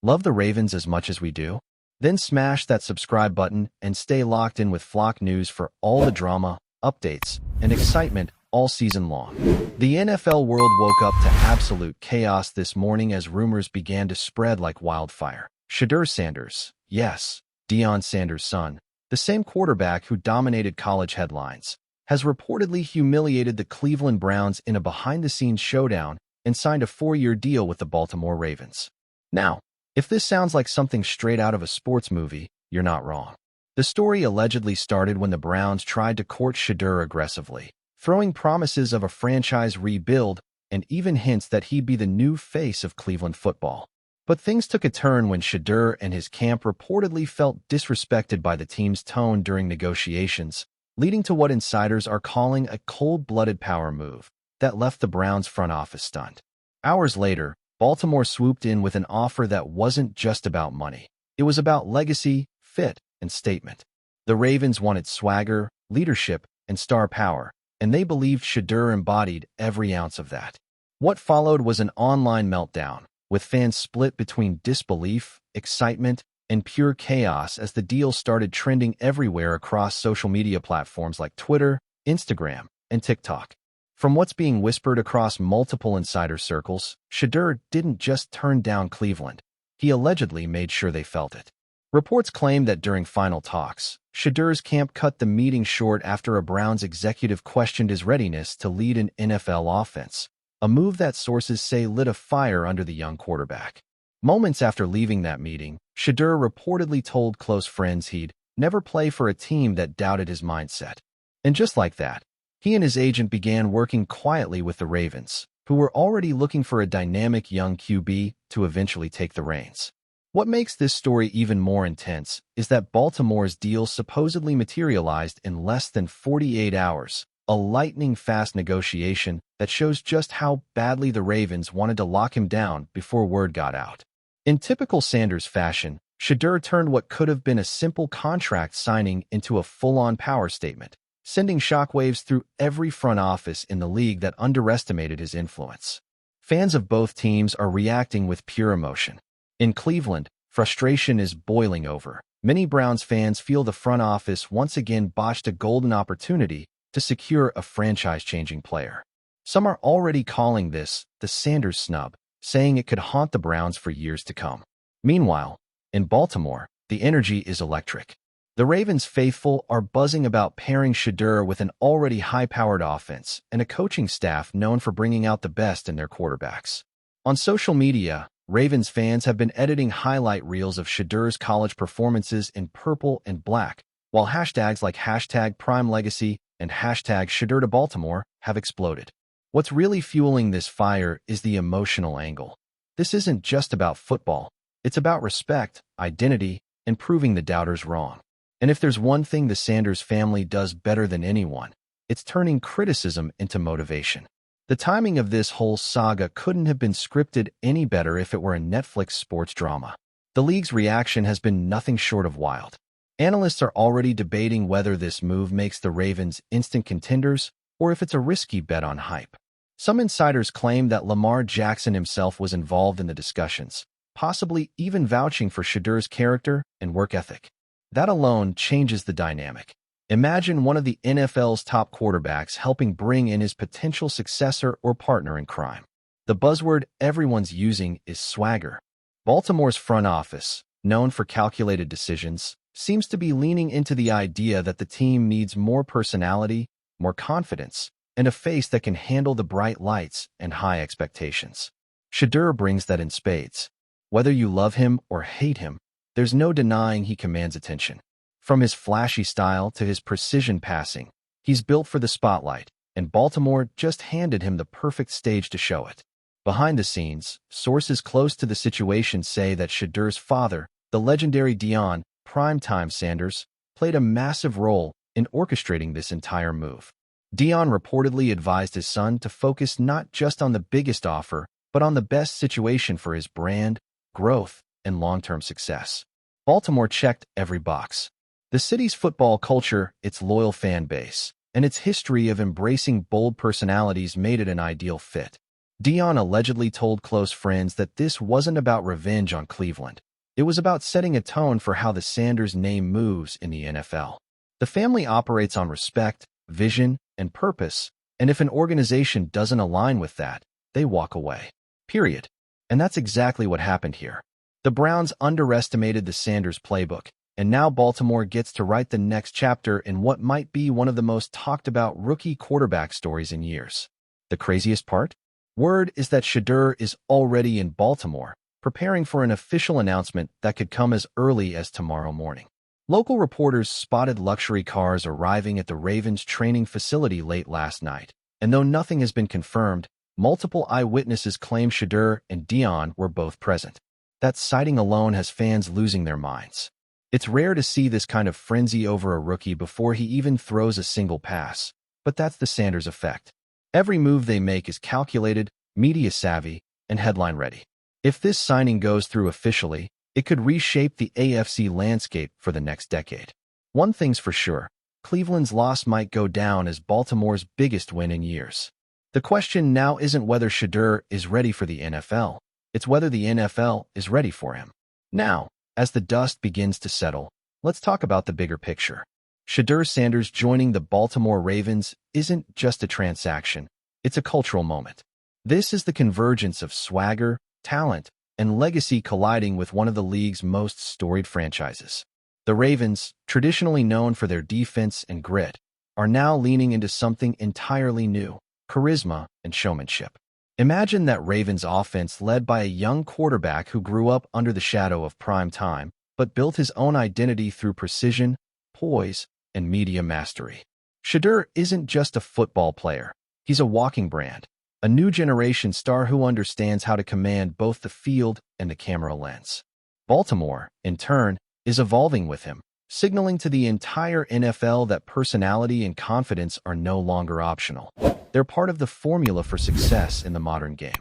Love the Ravens as much as we do? Then smash that subscribe button and stay locked in with Flock News for all the drama, updates, and excitement all season long. The NFL world woke up to absolute chaos this morning as rumors began to spread like wildfire. SHEDEUR Sanders, yes, Deion Sanders' son, the same quarterback who dominated college headlines, has reportedly humiliated the Cleveland Browns in a behind-the-scenes showdown and signed a 4-year deal with the Baltimore Ravens. Now, if this sounds like something straight out of a sports movie, you're not wrong. The story allegedly started when the Browns tried to court SHEDEUR aggressively, throwing promises of a franchise rebuild and even hints that he'd be the new face of Cleveland football. But things took a turn when SHEDEUR and his camp reportedly felt disrespected by the team's tone during negotiations, leading to what insiders are calling a cold-blooded power move that left the Browns front office stunned. Hours later, Baltimore swooped in with an offer that wasn't just about money. It was about legacy, fit, and statement. The Ravens wanted swagger, leadership, and star power, and they believed SHEDEUR embodied every ounce of that. What followed was an online meltdown, with fans split between disbelief, excitement, and pure chaos as the deal started trending everywhere across social media platforms like Twitter, Instagram, and TikTok. From what's being whispered across multiple insider circles, SHEDEUR didn't just turn down Cleveland. He allegedly made sure they felt it. Reports claim that during final talks, SHEDEUR's camp cut the meeting short after a Browns executive questioned his readiness to lead an NFL offense, a move that sources say lit a fire under the young quarterback. Moments after leaving that meeting, SHEDEUR reportedly told close friends he'd never play for a team that doubted his mindset. And just like that, he and his agent began working quietly with the Ravens, who were already looking for a dynamic young QB to eventually take the reins. What makes this story even more intense is that Baltimore's deal supposedly materialized in less than 48 hours, a lightning-fast negotiation that shows just how badly the Ravens wanted to lock him down before word got out. In typical Sanders fashion, SHEDEUR turned what could have been a simple contract signing into a full-on power statement, sending shockwaves through every front office in the league that underestimated his influence. Fans of both teams are reacting with pure emotion. In Cleveland, frustration is boiling over. Many Browns fans feel the front office once again botched a golden opportunity to secure a franchise-changing player. Some are already calling this the Sanders snub, saying it could haunt the Browns for years to come. Meanwhile, in Baltimore, the energy is electric. The Ravens faithful are buzzing about pairing SHEDEUR with an already high-powered offense and a coaching staff known for bringing out the best in their quarterbacks. On social media, Ravens fans have been editing highlight reels of SHEDEUR's college performances in purple and black, while hashtags like #PrimeLegacy and #SHEDEUR2Baltimore have exploded. What's really fueling this fire is the emotional angle. This isn't just about football. It's about respect, identity, and proving the doubters wrong. And if there's one thing the Sanders family does better than anyone, it's turning criticism into motivation. The timing of this whole saga couldn't have been scripted any better if it were a Netflix sports drama. The league's reaction has been nothing short of wild. Analysts are already debating whether this move makes the Ravens instant contenders or if it's a risky bet on hype. Some insiders claim that Lamar Jackson himself was involved in the discussions, possibly even vouching for SHEDEUR's character and work ethic. That alone changes the dynamic. Imagine one of the NFL's top quarterbacks helping bring in his potential successor or partner in crime. The buzzword everyone's using is swagger. Baltimore's front office, known for calculated decisions, seems to be leaning into the idea that the team needs more personality, more confidence, and a face that can handle the bright lights and high expectations. SHEDEUR brings that in spades. Whether you love him or hate him, there's no denying he commands attention. From his flashy style to his precision passing, he's built for the spotlight, and Baltimore just handed him the perfect stage to show it. Behind the scenes, sources close to the situation say that SHEDEUR's father, the legendary Deion "Primetime" Sanders, played a massive role in orchestrating this entire move. Deion reportedly advised his son to focus not just on the biggest offer, but on the best situation for his brand, growth, and long-term success. Baltimore checked every box. The city's football culture, its loyal fan base, and its history of embracing bold personalities made it an ideal fit. Deion allegedly told close friends that this wasn't about revenge on Cleveland. It was about setting a tone for how the Sanders name moves in the NFL. The family operates on respect, vision, and purpose, and if an organization doesn't align with that, they walk away. Period. And that's exactly what happened here. The Browns underestimated the Sanders playbook, and now Baltimore gets to write the next chapter in what might be one of the most talked about rookie quarterback stories in years. The craziest part? Word is that SHEDEUR is already in Baltimore, preparing for an official announcement that could come as early as tomorrow morning. Local reporters spotted luxury cars arriving at the Ravens training facility late last night, and though nothing has been confirmed, multiple eyewitnesses claim SHEDEUR and Deion were both present. That sighting alone has fans losing their minds. It's rare to see this kind of frenzy over a rookie before he even throws a single pass, but that's the Sanders effect. Every move they make is calculated, media-savvy, and headline-ready. If this signing goes through officially, it could reshape the AFC landscape for the next decade. One thing's for sure, Cleveland's loss might go down as Baltimore's biggest win in years. The question now isn't whether SHEDEUR is ready for the NFL, it's whether the NFL is ready for him. Now, as the dust begins to settle, let's talk about the bigger picture. SHEDEUR Sanders joining the Baltimore Ravens isn't just a transaction, it's a cultural moment. This is the convergence of swagger, talent, and legacy colliding with one of the league's most storied franchises. The Ravens, traditionally known for their defense and grit, are now leaning into something entirely new: charisma and showmanship. Imagine that Ravens offense led by a young quarterback who grew up under the shadow of prime time, but built his own identity through precision, poise, and media mastery. SHEDEUR isn't just a football player. He's a walking brand, a new generation star who understands how to command both the field and the camera lens. Baltimore, in turn, is evolving with him, signaling to the entire NFL that personality and confidence are no longer optional. They're part of the formula for success in the modern game.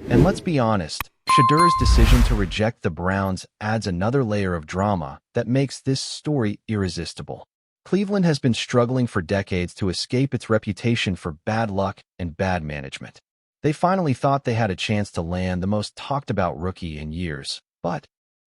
And let's be honest, SHEDEUR's decision to reject the Browns adds another layer of drama that makes this story irresistible. Cleveland has been struggling for decades to escape its reputation for bad luck and bad management. They finally thought they had a chance to land the most talked-about rookie in years, but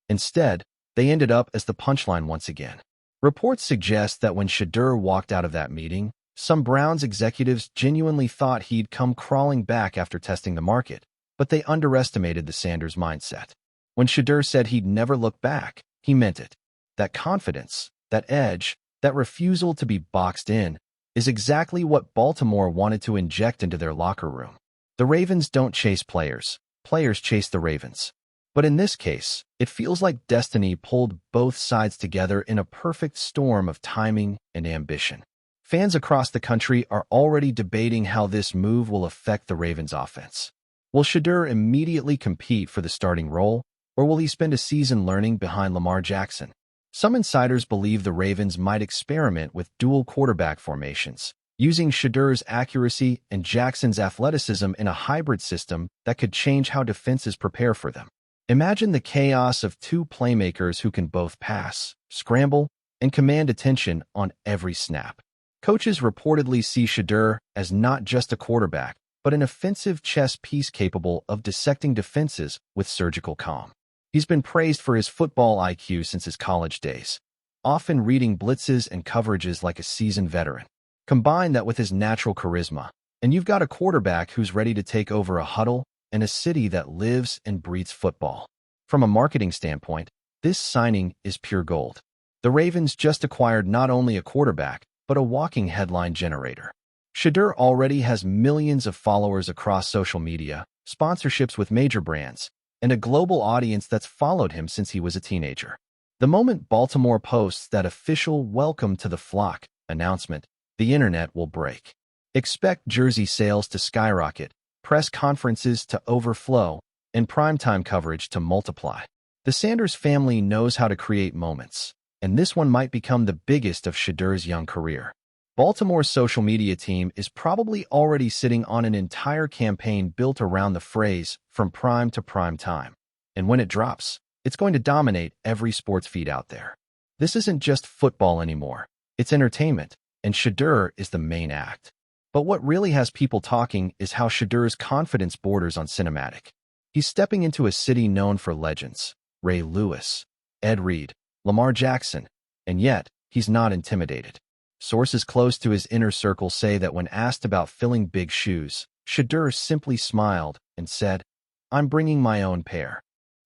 instead, they ended up as the punchline once again. Reports suggest that when SHEDEUR walked out of that meeting, some Browns executives genuinely thought he'd come crawling back after testing the market, but they underestimated the Sanders mindset. When SHEDEUR said he'd never look back, he meant it. That confidence, that edge, that refusal to be boxed in, is exactly what Baltimore wanted to inject into their locker room. The Ravens don't chase players, players chase the Ravens. But in this case, it feels like destiny pulled both sides together in a perfect storm of timing and ambition. Fans across the country are already debating how this move will affect the Ravens' offense. Will SHEDEUR immediately compete for the starting role, or will he spend a season learning behind Lamar Jackson? Some insiders believe the Ravens might experiment with dual quarterback formations, using SHEDEUR's accuracy and Jackson's athleticism in a hybrid system that could change how defenses prepare for them. Imagine the chaos of two playmakers who can both pass, scramble, and command attention on every snap. Coaches reportedly see SHEDEUR as not just a quarterback, but an offensive chess piece capable of dissecting defenses with surgical calm. He's been praised for his football IQ since his college days, often reading blitzes and coverages like a seasoned veteran. Combine that with his natural charisma, and you've got a quarterback who's ready to take over a huddle and a city that lives and breathes football. From a marketing standpoint, this signing is pure gold. The Ravens just acquired not only a quarterback, but a walking headline generator. SHEDEUR already has millions of followers across social media, sponsorships with major brands, and a global audience that's followed him since he was a teenager. The moment Baltimore posts that official "Welcome to the Flock" announcement, the internet will break. Expect jersey sales to skyrocket, press conferences to overflow, and primetime coverage to multiply. The Sanders family knows how to create moments, and this one might become the biggest of SHEDEUR's young career. Baltimore's social media team is probably already sitting on an entire campaign built around the phrase "from prime to prime time." And when it drops, it's going to dominate every sports feed out there. This isn't just football anymore. It's entertainment, and SHEDEUR is the main act. But what really has people talking is how SHEDEUR's confidence borders on cinematic. He's stepping into a city known for legends, Ray Lewis, Ed Reed, Lamar Jackson, and yet he's not intimidated. Sources close to his inner circle say that when asked about filling big shoes, SHEDEUR simply smiled and said, "I'm bringing my own pair."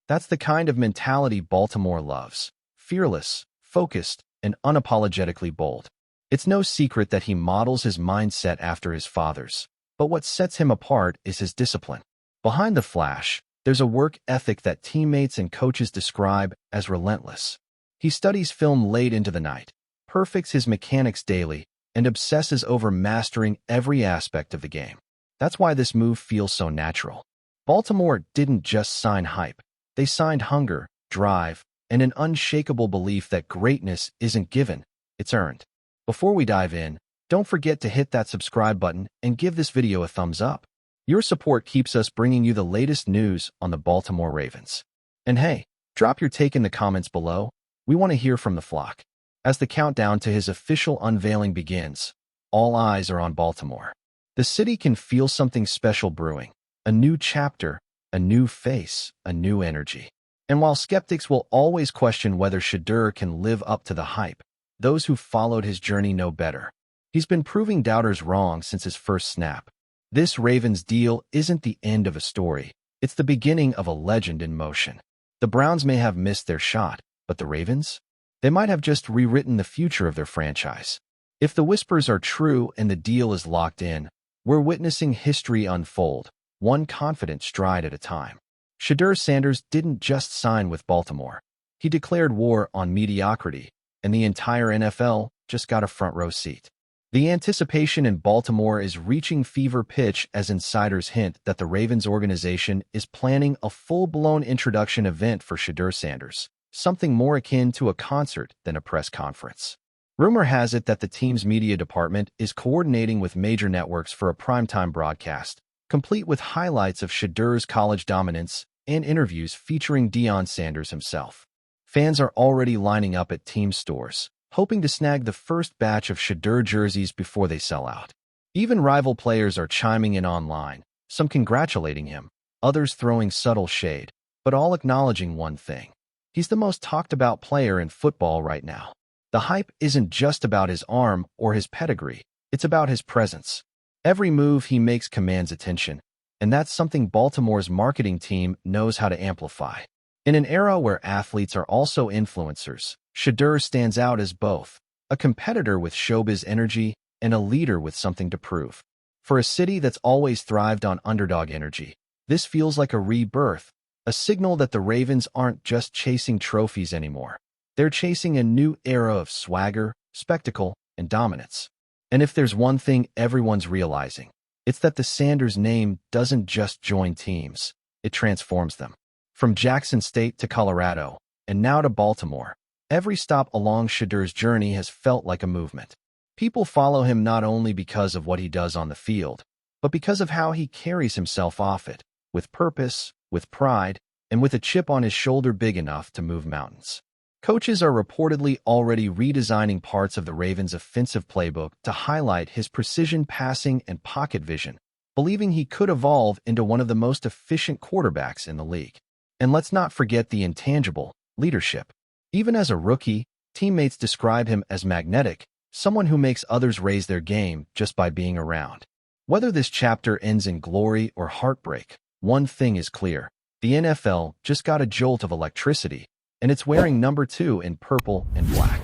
That's the kind of mentality Baltimore loves. Fearless, focused, and unapologetically bold. It's no secret that he models his mindset after his father's, but what sets him apart is his discipline. Behind the flash, there's a work ethic that teammates and coaches describe as relentless. He studies film late into the night, perfects his mechanics daily, and obsesses over mastering every aspect of the game. That's why this move feels so natural. Baltimore didn't just sign hype. They signed hunger, drive, and an unshakable belief that greatness isn't given, it's earned. Before we dive in, don't forget to hit that subscribe button and give this video a thumbs up. Your support keeps us bringing you the latest news on the Baltimore Ravens. And hey, drop your take in the comments below. We want to hear from the flock. As the countdown to his official unveiling begins, all eyes are on Baltimore. The city can feel something special brewing. A new chapter, a new face, a new energy. And while skeptics will always question whether SHEDEUR can live up to the hype, those who followed his journey know better. He's been proving doubters wrong since his first snap. This Ravens deal isn't the end of a story. It's the beginning of a legend in motion. The Browns may have missed their shot, but the Ravens? They might have just rewritten the future of their franchise. If the whispers are true and the deal is locked in, we're witnessing history unfold, one confident stride at a time. Deion Sanders didn't just sign with Baltimore. He declared war on mediocrity, and the entire NFL just got a front-row seat. The anticipation in Baltimore is reaching fever pitch as insiders hint that the Ravens organization is planning a full-blown introduction event for Deion Sanders, something more akin to a concert than a press conference. Rumor has it that the team's media department is coordinating with major networks for a primetime broadcast, complete with highlights of SHEDEUR's college dominance and interviews featuring Deion Sanders himself. Fans are already lining up at team stores, hoping to snag the first batch of SHEDEUR jerseys before they sell out. Even rival players are chiming in online, some congratulating him, others throwing subtle shade, but all acknowledging one thing. He's the most talked about player in football right now. The hype isn't just about his arm or his pedigree, it's about his presence. Every move he makes commands attention, and that's something Baltimore's marketing team knows how to amplify. In an era where athletes are also influencers, SHEDEUR stands out as both, a competitor with showbiz energy and a leader with something to prove. For a city that's always thrived on underdog energy, this feels like a rebirth, a signal that the Ravens aren't just chasing trophies anymore. They're chasing a new era of swagger, spectacle, and dominance. And if there's one thing everyone's realizing, it's that the Sanders name doesn't just join teams, it transforms them. From Jackson State to Colorado, and now to Baltimore, every stop along SHEDEUR's journey has felt like a movement. People follow him not only because of what he does on the field, but because of how he carries himself off it, with purpose, with pride, and with a chip on his shoulder big enough to move mountains. Coaches are reportedly already redesigning parts of the Ravens' offensive playbook to highlight his precision passing and pocket vision, believing he could evolve into one of the most efficient quarterbacks in the league. And let's not forget the intangible, leadership. Even as a rookie, teammates describe him as magnetic, someone who makes others raise their game just by being around. Whether this chapter ends in glory or heartbreak, one thing is clear. The NFL just got a jolt of electricity, and it's wearing number 2 in purple and black.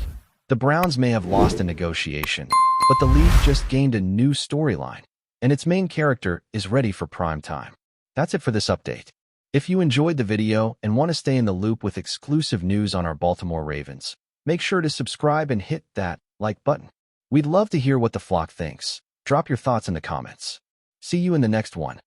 The Browns may have lost a negotiation, but the league just gained a new storyline, and its main character is ready for prime time. That's it for this update. If you enjoyed the video and want to stay in the loop with exclusive news on our Baltimore Ravens, make sure to subscribe and hit that like button. We'd love to hear what the flock thinks. Drop your thoughts in the comments. See you in the next one.